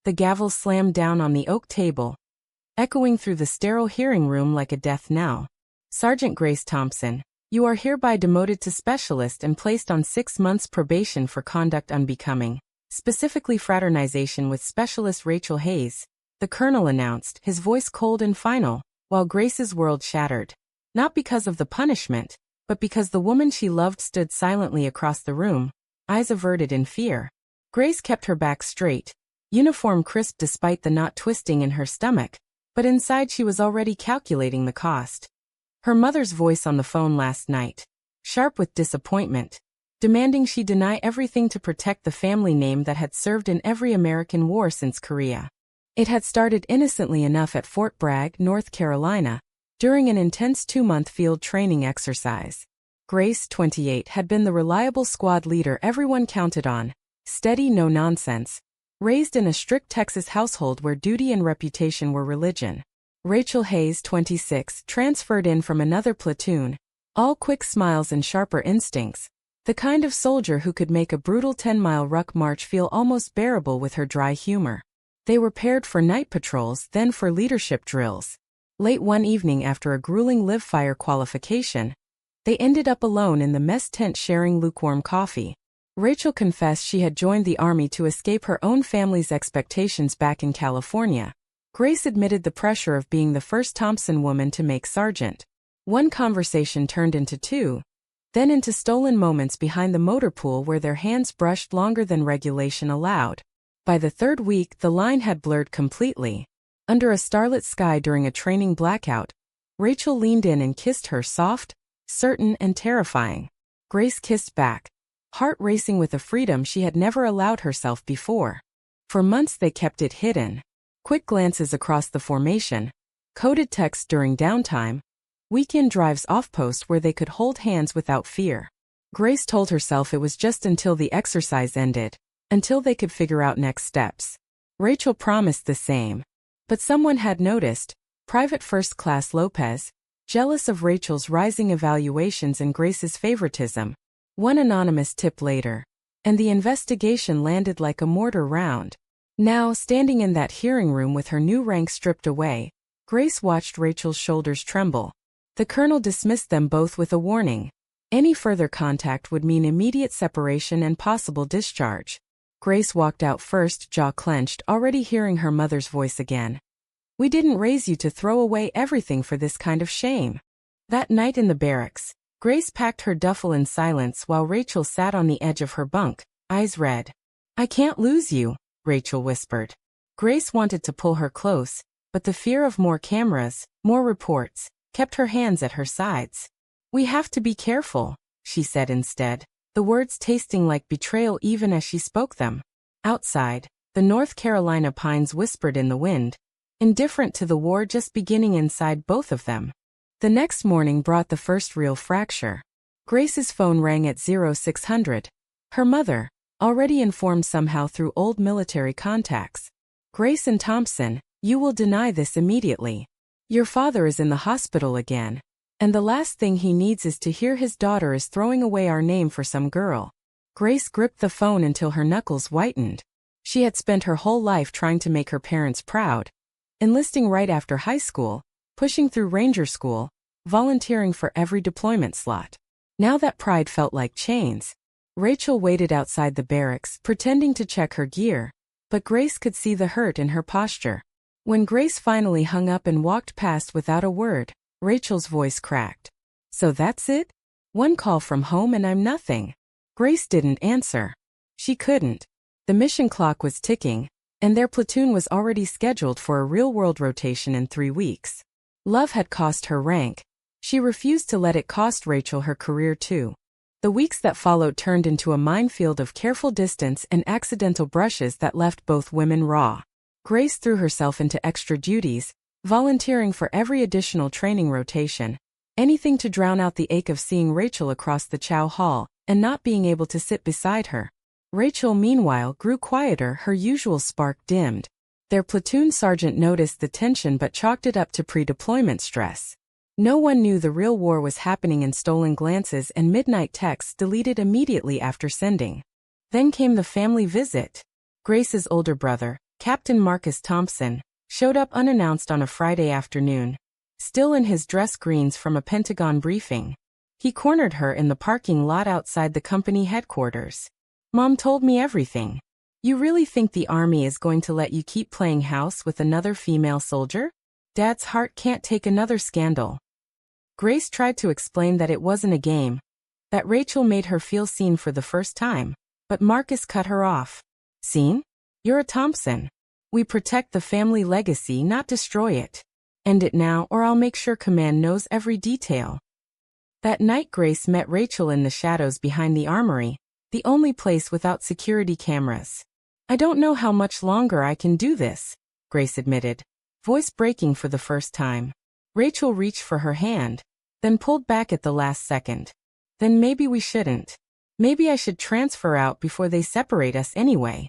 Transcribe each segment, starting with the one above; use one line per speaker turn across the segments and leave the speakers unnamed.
The gavel slammed down on the oak table, echoing through the sterile hearing room like a death knell. Sergeant Grace Thompson, you are hereby demoted to specialist and placed on 6 months probation for conduct unbecoming, specifically fraternization with Specialist Rachel Hayes, the colonel announced, his voice cold and final, while Grace's world shattered. Not because of the punishment, but because the woman she loved stood silently across the room, eyes averted in fear. Grace kept her back straight, uniform crisp despite the knot twisting in her stomach, but inside she was already calculating the cost. Her mother's voice on the phone last night, sharp with disappointment, demanding she deny everything to protect the family name that had served in every American war since Korea. It had started innocently enough at Fort Bragg, North Carolina, during an intense 2-month field training exercise. Grace, 28, had been the reliable squad leader everyone counted on, steady, no nonsense, raised in a strict Texas household where duty and reputation were religion. Rachel Hayes, 26, transferred in from another platoon, all quick smiles and sharper instincts, the kind of soldier who could make a brutal 10-mile ruck march feel almost bearable with her dry humor. They were paired for night patrols, then for leadership drills. Late one evening after a grueling live-fire qualification, they ended up alone in the mess tent sharing lukewarm coffee. Rachel confessed she had joined the Army to escape her own family's expectations back in California. Grace admitted the pressure of being the first Thompson woman to make sergeant. One conversation turned into 2, then into stolen moments behind the motor pool where their hands brushed longer than regulation allowed. By the 3rd week, the line had blurred completely. Under a starlit sky during a training blackout, Rachel leaned in and kissed her, soft, certain, and terrifying. Grace kissed back, heart racing with a freedom she had never allowed herself before. For months they kept it hidden. Quick glances across the formation, coded texts during downtime, weekend drives off-post where they could hold hands without fear. Grace told herself it was just until the exercise ended, until they could figure out next steps. Rachel promised the same. But someone had noticed, Private First Class Lopez, jealous of Rachel's rising evaluations and Grace's favoritism. One anonymous tip later, and the investigation landed like a mortar round. Now, standing in that hearing room with her new rank stripped away, Grace watched Rachel's shoulders tremble. The colonel dismissed them both with a warning. Any further contact would mean immediate separation and possible discharge. Grace walked out first, jaw clenched, already hearing her mother's voice again. We didn't raise you to throw away everything for this kind of shame. That night in the barracks, Grace packed her duffel in silence while Rachel sat on the edge of her bunk, eyes red. I can't lose you, Rachel whispered. Grace wanted to pull her close, but the fear of more cameras, more reports, kept her hands at her sides. We have to be careful, she said instead, the words tasting like betrayal even as she spoke them. Outside, the North Carolina pines whispered in the wind, indifferent to the war just beginning inside both of them. The next morning brought the first real fracture. Grace's phone rang at 0600. Her mother, already informed somehow through old military contacts. Grace and Thompson, you will deny this immediately. Your father is in the hospital again, and the last thing he needs is to hear his daughter is throwing away our name for some girl. Grace gripped the phone until her knuckles whitened. She had spent her whole life trying to make her parents proud, enlisting right after high school, pushing through Ranger School, volunteering for every deployment slot. Now that pride felt like chains. Rachel waited outside the barracks, pretending to check her gear, but Grace could see the hurt in her posture. When Grace finally hung up and walked past without a word, Rachel's voice cracked. So that's it? One call from home and I'm nothing. Grace didn't answer. She couldn't. The mission clock was ticking, and their platoon was already scheduled for a real-world rotation in 3 weeks. Love had cost her rank. She refused to let it cost Rachel her career too. The weeks that followed turned into a minefield of careful distance and accidental brushes that left both women raw. Grace threw herself into extra duties, volunteering for every additional training rotation, anything to drown out the ache of seeing Rachel across the chow hall and not being able to sit beside her. Rachel, meanwhile, grew quieter, her usual spark dimmed. Their platoon sergeant noticed the tension but chalked it up to pre-deployment stress. No one knew the real war was happening in stolen glances and midnight texts deleted immediately after sending. Then came the family visit. Grace's older brother, Captain Marcus Thompson, showed up unannounced on a Friday afternoon, still in his dress greens from a Pentagon briefing. He cornered her in the parking lot outside the company headquarters. "Mom told me everything. You really think the Army is going to let you keep playing house with another female soldier? Dad's heart can't take another scandal." Grace tried to explain that it wasn't a game, that Rachel made her feel seen for the first time, but Marcus cut her off. "Seen? You're a Thompson. We protect the family legacy, not destroy it. End it now or I'll make sure Command knows every detail." That night Grace met Rachel in the shadows behind the armory, the only place without security cameras. "I don't know how much longer I can do this," Grace admitted, voice breaking for the first time. Rachel reached for her hand, then pulled back at the last second. "Then maybe we shouldn't. Maybe I should transfer out before they separate us anyway."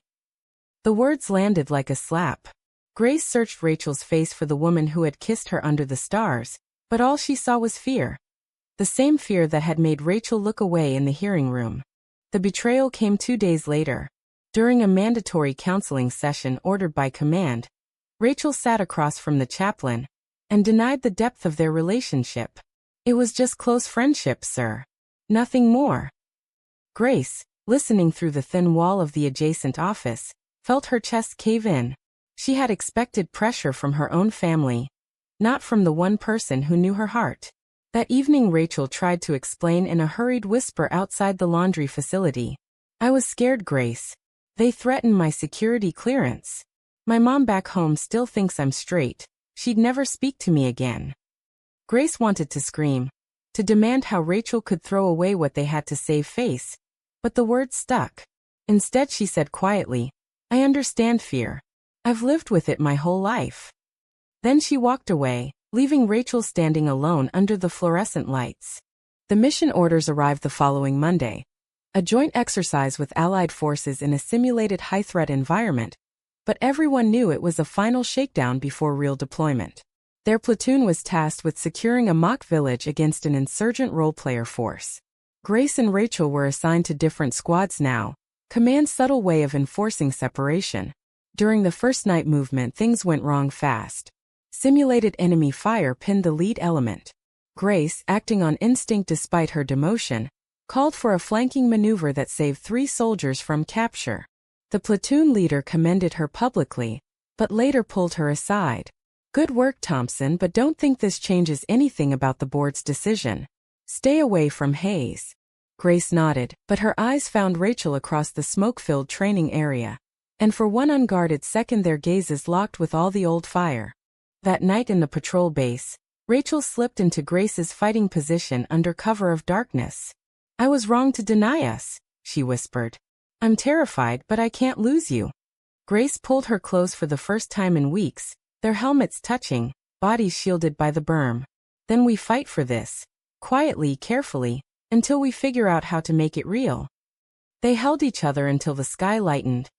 The words landed like a slap. Grace searched Rachel's face for the woman who had kissed her under the stars, but all she saw was fear. The same fear that had made Rachel look away in the hearing room. The betrayal came 2 days later. During a mandatory counseling session ordered by Command, Rachel sat across from the chaplain and denied the depth of their relationship. "It was just close friendship, sir. Nothing more." Grace, listening through the thin wall of the adjacent office, felt her chest cave in. She had expected pressure from her own family, not from the one person who knew her heart. That evening Rachel tried to explain in a hurried whisper outside the laundry facility. "I was scared, Grace. They threatened my security clearance. My mom back home still thinks I'm straight. She'd never speak to me again." Grace wanted to scream, to demand how Rachel could throw away what they had to save face, but the words stuck. Instead she said quietly, "I understand fear. I've lived with it my whole life." Then she walked away, leaving Rachel standing alone under the fluorescent lights. The mission orders arrived the following Monday. A joint exercise with Allied forces in a simulated high-threat environment, but everyone knew it was a final shakedown before real deployment. Their platoon was tasked with securing a mock village against an insurgent role-player force. Grace and Rachel were assigned to different squads now, Command's subtle way of enforcing separation. During the first night movement things went wrong fast. Simulated enemy fire pinned the lead element. Grace, acting on instinct despite her demotion, called for a flanking maneuver that saved 3 soldiers from capture. The platoon leader commended her publicly, but later pulled her aside. "Good work, Thompson, but don't think this changes anything about the board's decision. Stay away from Hayes." Grace nodded, but her eyes found Rachel across the smoke-filled training area, and for one unguarded second their gazes locked with all the old fire. That night in the patrol base, Rachel slipped into Grace's fighting position under cover of darkness. "I was wrong to deny us," she whispered. "I'm terrified, but I can't lose you." Grace pulled her close for the first time in weeks, their helmets touching, bodies shielded by the berm. "Then we fight for this. Quietly, carefully, until we figure out how to make it real." They held each other until the sky lightened.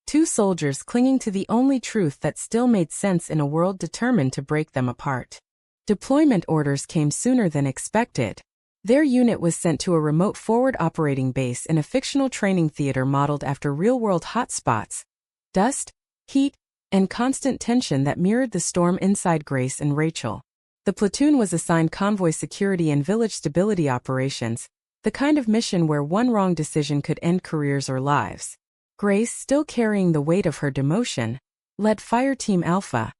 2 soldiers clinging to the only truth that still made sense in a world determined to break them apart. Deployment orders came sooner than expected. Their unit was sent to a remote forward operating base in a fictional training theater modeled after real-world hotspots. Dust, heat, and constant tension that mirrored the storm inside Grace and Rachel. The platoon was assigned convoy security and village stability operations, the kind of mission where one wrong decision could end careers or lives. Grace, still carrying the weight of her demotion, led Fire Team Alpha.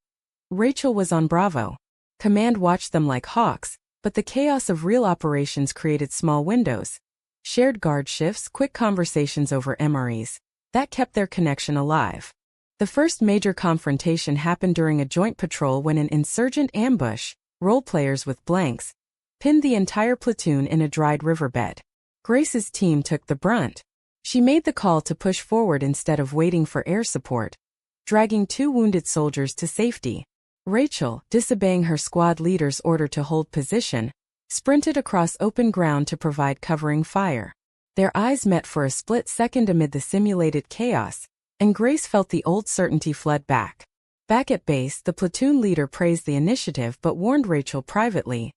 Rachel was on Bravo. Command watched them like hawks, but the chaos of real operations created small windows. Shared guard shifts, quick conversations over MREs. That kept their connection alive. The first major confrontation happened during a joint patrol when an insurgent ambush, role-players with blanks, pinned the entire platoon in a dried riverbed. Grace's team took the brunt. She made the call to push forward instead of waiting for air support, dragging 2 wounded soldiers to safety. Rachel, disobeying her squad leader's order to hold position, sprinted across open ground to provide covering fire. Their eyes met for a split second amid the simulated chaos, and Grace felt the old certainty flood back. Back at base, the platoon leader praised the initiative but warned Rachel privately.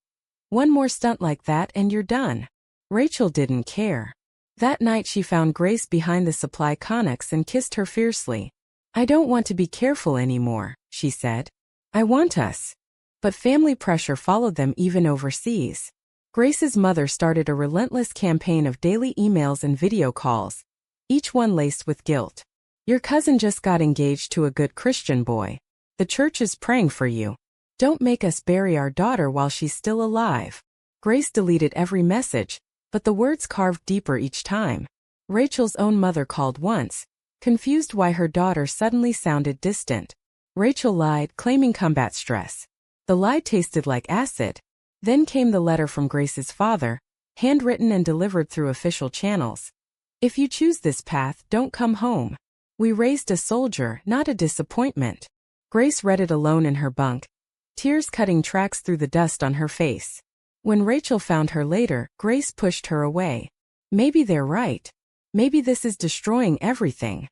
"One more stunt like that and you're done." Rachel didn't care. That night she found Grace behind the supply connex and kissed her fiercely. I don't want to be careful anymore, she said. I want us. But family pressure followed them even overseas. Grace's mother started a relentless campaign of daily emails and video calls, each one laced with guilt. Your cousin just got engaged to a good Christian boy. The church is praying for you. Don't make us bury our daughter while she's still alive. Grace deleted every message, but the words carved deeper each time. Rachel's own mother called once, confused why her daughter suddenly sounded distant. Rachel lied, claiming combat stress. The lie tasted like acid. Then came the letter from Grace's father, handwritten and delivered through official channels. If you choose this path, don't come home. We raised a soldier, not a disappointment. Grace read it alone in her bunk, tears cutting tracks through the dust on her face. When Rachel found her later, Grace pushed her away. Maybe they're right. Maybe this is destroying everything.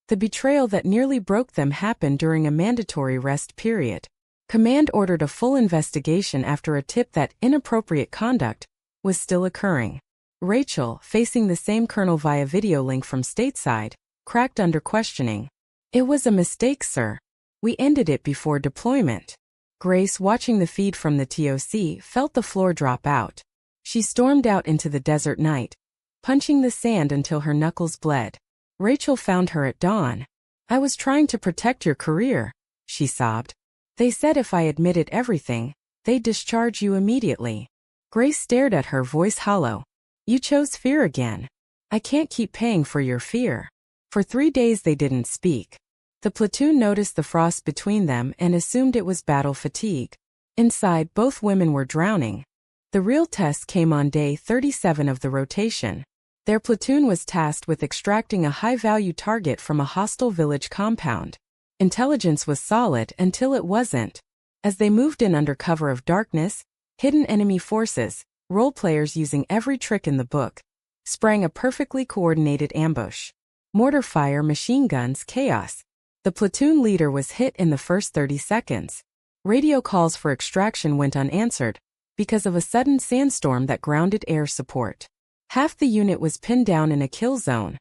The betrayal that nearly broke them happened during a mandatory rest period. Command ordered a full investigation after a tip that inappropriate conduct was still occurring. Rachel, facing the same colonel via video link from stateside, cracked under questioning. It was a mistake, sir. We ended it before deployment. Grace, watching the feed from the TOC, felt the floor drop out. She stormed out into the desert night, punching the sand until her knuckles bled. Rachel found her at dawn. I was trying to protect your career, she sobbed. They said if I admitted everything, they'd discharge you immediately. Grace stared at her, voice hollow. You chose fear again. I can't keep paying for your fear. For 3 days they didn't speak. The platoon noticed the frost between them and assumed it was battle fatigue. Inside, both women were drowning. The real test came on day 37 of the rotation. Their platoon was tasked with extracting a high-value target from a hostile village compound. Intelligence was solid until it wasn't. As they moved in under cover of darkness, hidden enemy forces, role-players using every trick in the book, sprang a perfectly coordinated ambush. Mortar fire, machine guns, chaos. The platoon leader was hit in the first 30 seconds. Radio calls for extraction went unanswered because of a sudden sandstorm that grounded air support. Half the unit was pinned down in a kill zone.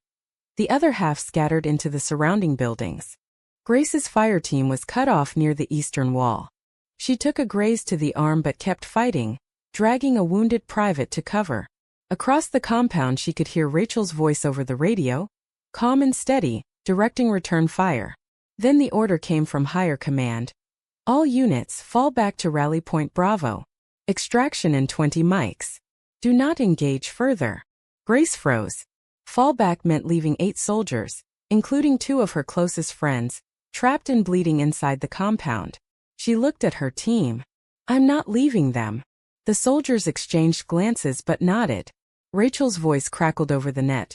The other half scattered into the surrounding buildings. Grace's fire team was cut off near the eastern wall. She took a graze to the arm but kept fighting, dragging a wounded private to cover. Across the compound she could hear Rachel's voice over the radio, calm and steady, directing return fire. Then the order came from higher command. All units, fall back to Rally Point Bravo. Extraction in 20 mics. Do not engage further. Grace froze. Fallback meant leaving 8 soldiers, including 2 of her closest friends, trapped and bleeding inside the compound. She looked at her team. I'm not leaving them. The soldiers exchanged glances but nodded. Rachel's voice crackled over the net.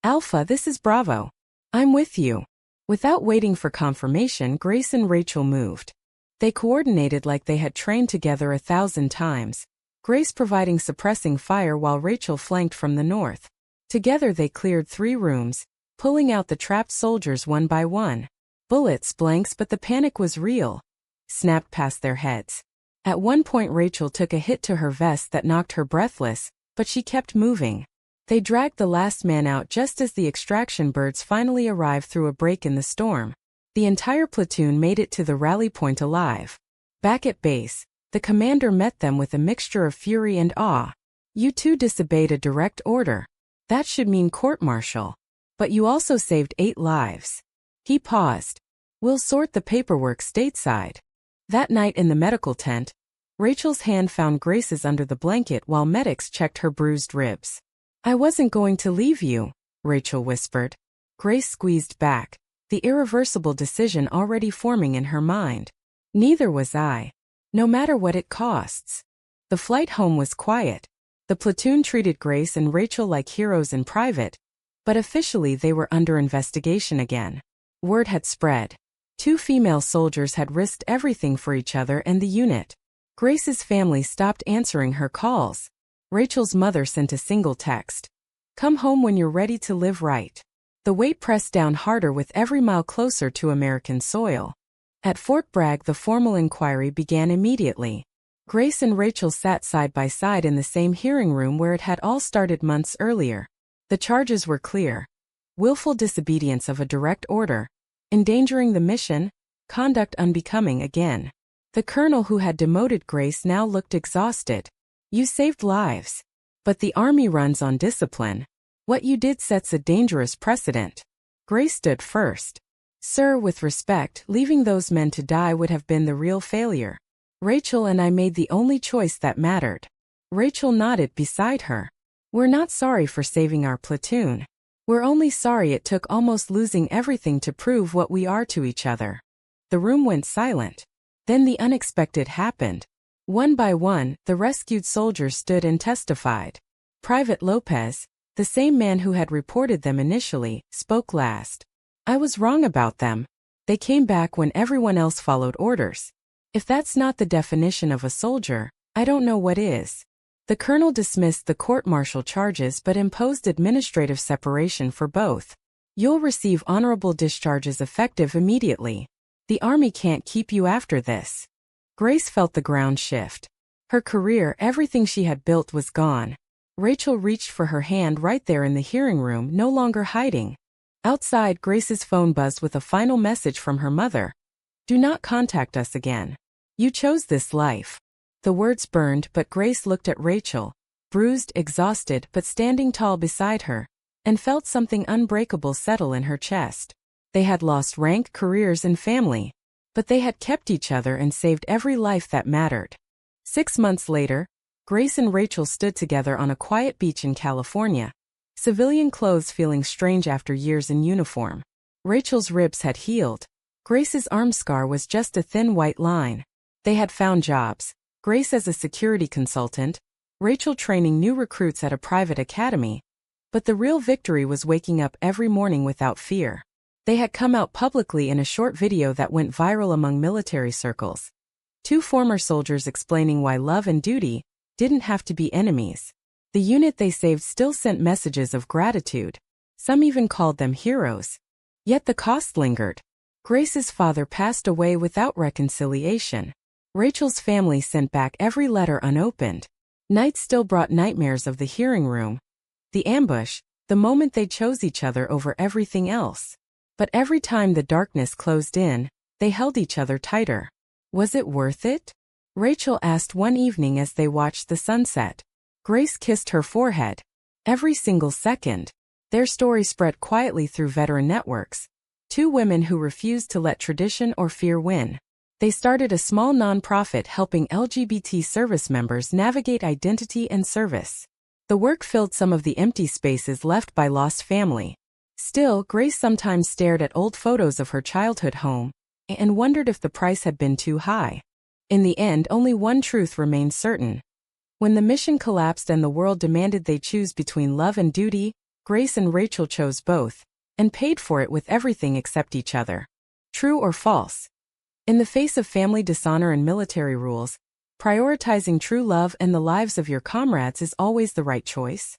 Alpha, this is Bravo. I'm with you. Without waiting for confirmation, Grace and Rachel moved. They coordinated like they had trained together 1,000 times. Grace providing suppressing fire while Rachel flanked from the north. Together they cleared 3 rooms, pulling out the trapped soldiers one by one. Bullets, blanks, but the panic was real. Snapped past their heads. At one point Rachel took a hit to her vest that knocked her breathless, but she kept moving. They dragged the last man out just as the extraction birds finally arrived through a break in the storm. The entire platoon made it to the rally point alive. Back at base, the commander met them with a mixture of fury and awe. You two disobeyed a direct order. That should mean court-martial. But you also saved 8 lives. He paused. We'll sort the paperwork stateside. That night in the medical tent, Rachel's hand found Grace's under the blanket while medics checked her bruised ribs. I wasn't going to leave you, Rachel whispered. Grace squeezed back, the irreversible decision already forming in her mind. Neither was I. No matter what it costs. The flight home was quiet. The platoon treated Grace and Rachel like heroes in private, but officially they were under investigation again. Word had spread. 2 female soldiers had risked everything for each other and the unit. Grace's family stopped answering her calls. Rachel's mother sent a single text. Come home when you're ready to live right. The weight pressed down harder with every mile closer to American soil. At Fort Bragg the formal inquiry began immediately. Grace and Rachel sat side by side in the same hearing room where it had all started months earlier. The charges were clear. Willful disobedience of a direct order, endangering the mission, conduct unbecoming again. The colonel who had demoted Grace now looked exhausted. You saved lives. But the army runs on discipline. What you did sets a dangerous precedent. Grace stood first. Sir, with respect, leaving those men to die would have been the real failure. Rachel and I made the only choice that mattered. Rachel nodded beside her. We're not sorry for saving our platoon. We're only sorry it took almost losing everything to prove what we are to each other. The room went silent. Then the unexpected happened. One by one, the rescued soldiers stood and testified. Private Lopez, the same man who had reported them initially, spoke last. I was wrong about them. They came back when everyone else followed orders. If that's not the definition of a soldier, I don't know what is. The colonel dismissed the court-martial charges but imposed administrative separation for both. You'll receive honorable discharges effective immediately. The army can't keep you after this. Grace felt the ground shift. Her career, everything she had built, was gone. Rachel reached for her hand right there in the hearing room, no longer hiding. Outside, Grace's phone buzzed with a final message from her mother. Do not contact us again. You chose this life. The words burned, but Grace looked at Rachel, bruised, exhausted, but standing tall beside her, and felt something unbreakable settle in her chest. They had lost rank, careers, and family, but they had kept each other and saved every life that mattered. 6 months later, Grace and Rachel stood together on a quiet beach in California, civilian clothes feeling strange after years in uniform. Rachel's ribs had healed. Grace's arm scar was just a thin white line. They had found jobs. Grace as a security consultant, Rachel training new recruits at a private academy. But the real victory was waking up every morning without fear. They had come out publicly in a short video that went viral among military circles. 2 former soldiers explaining why love and duty didn't have to be enemies. The unit they saved still sent messages of gratitude. Some even called them heroes. Yet the cost lingered. Grace's father passed away without reconciliation. Rachel's family sent back every letter unopened. Nights still brought nightmares of the hearing room, the ambush, the moment they chose each other over everything else. But every time the darkness closed in, they held each other tighter. Was it worth it? Rachel asked one evening as they watched the sunset. Grace kissed her forehead. Every single second. Their story spread quietly through veteran networks. 2 women who refused to let tradition or fear win. They started a small nonprofit helping LGBT service members navigate identity and service. The work filled some of the empty spaces left by lost family. Still, Grace sometimes stared at old photos of her childhood home and wondered if the price had been too high. In the end, only one truth remained certain. When the mission collapsed and the world demanded they choose between love and duty, Grace and Rachel chose both, and paid for it with everything except each other. True or false? In the face of family dishonor and military rules, prioritizing true love and the lives of your comrades is always the right choice.